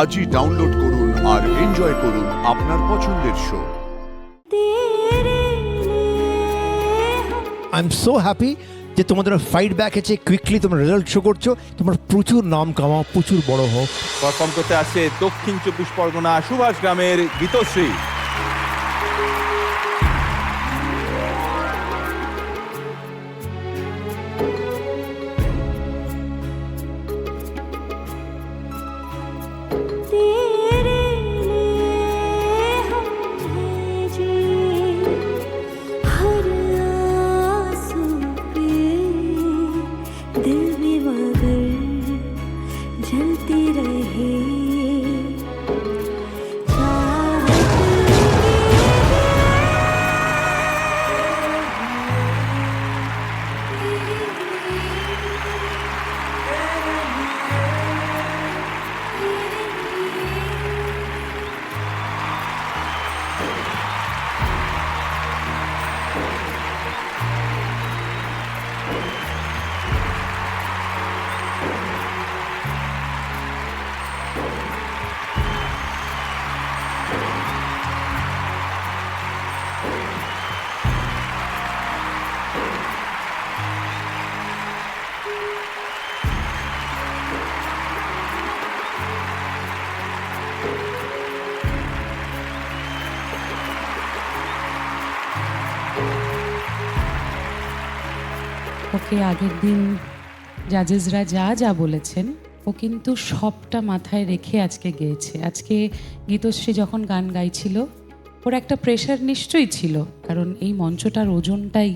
আজই ডাউনলোড করুন আর এনজয় করুন আপনার পছন্দের show. I am so happy যে তোমাদের ফাইট ব্যাক আছে, কুইকলি তোমরা রেজাল্ট শো করছো, তোমরা প্রচুর নাম কামাও, প্রচুর বড় হও। পারফর্ম করতে আসছে দক্ষিণ 24 পরগনা সুভাষ গ্রামের গীতশ্রী। जलती रहे ওকে আগের দিন জাজেসরা যা যা বলেছেন ও কিন্তু সবটা মাথায় রেখে আজকে গেয়েছে। আজকে গীতশ্রী যখন গান গাইছিল ওর একটা প্রেশার নিশ্চয়ই ছিল, কারণ এই মঞ্চটার ওজনটাই,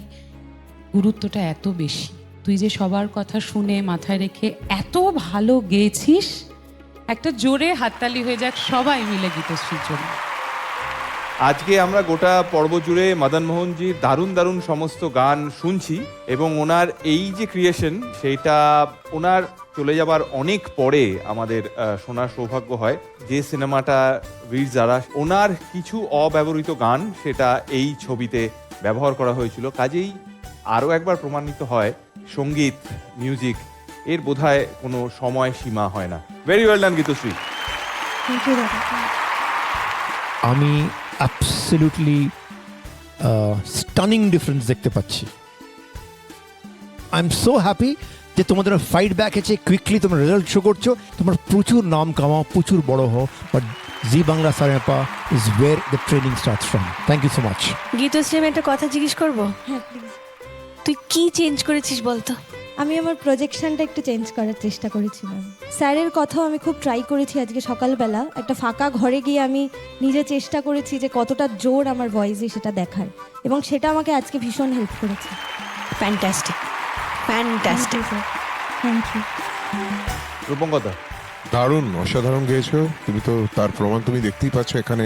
গুরুত্বটা এত বেশি। তুই যে সবার কথা শুনে মাথায় রেখে এত ভালো গেয়েছিস, একটা জোরে হাততালি হয়ে যাক সবাই মিলে গীতশ্রীর জন্য। আজকে আমরা গোটা পর্ব জুড়ে মদন মোহনজির দারুণ দারুণ সমস্ত গান শুনছি এবং ওনার এই যে ক্রিয়েশন সেইটা ওনার চলে যাবার অনেক পরে আমাদের শোনার সৌভাগ্য হয়। যে সিনেমাটা বীর জারা, ওনার কিছু অব্যবহৃত গান সেটা এই ছবিতে ব্যবহার করা হয়েছিল। কাজেই আরও একবার প্রমাণিত হয় সঙ্গীত, মিউজিক এর বোধহয় কোনো সময় সীমা হয় না। Very well done Gitashree. আমি অ্যাবসলিউটলি স্টানিং ডিফারেন্স দেখতে পাচ্ছি। আই এম সো হ্যাপি যে তোমাদের ফাইট ব্যাক আছে, কুইকলি তোমরা রেজাল্ট শো করছো, তোমরা প্রচুর নাম কামাও, প্রচুর বড় হও। বাট জি বাংলা সারেপা is where the training starts from. Thank you so much. Geetashree, আমি একটা কথা জিজ্ঞেস করবো? হ্যাঁ প্লিজ। তুই কি চেঞ্জ করেছিস বলতো? আমি আমার প্রজেকশনটা একটু চেঞ্জ করার চেষ্টা করেছিলাম। স্যারের কথাও আমি খুব ট্রাই করেছি। আজকে সকালবেলা একটা ফাঁকা ঘরে গিয়ে আমি নিজে চেষ্টা করেছি যে কতটা জোর আমার ভয়েসে সেটা দেখার, এবং সেটা আমাকে আজকে ভীষণ হেল্প করেছে। Fantastic, fantastic. Thank you. রূপঙ্কদা, দারুণ, অসাধারণ গেয়েছো তুমি। তো তার প্রমাণ তুমি দেখতেই পাচ্ছ এখানে।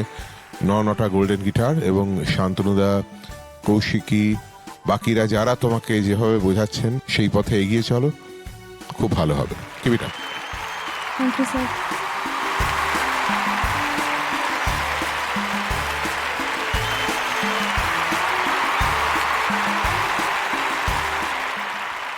নটা গোল্ডেন গিটার এবং শান্তনুদা, কৌশিকী, বাকিরা যারা তোমাকে যেভাবে বোঝাচ্ছেন সেই পথে এগিয়ে চলো, খুব ভালো হবে। Keep it up. Thank you sir.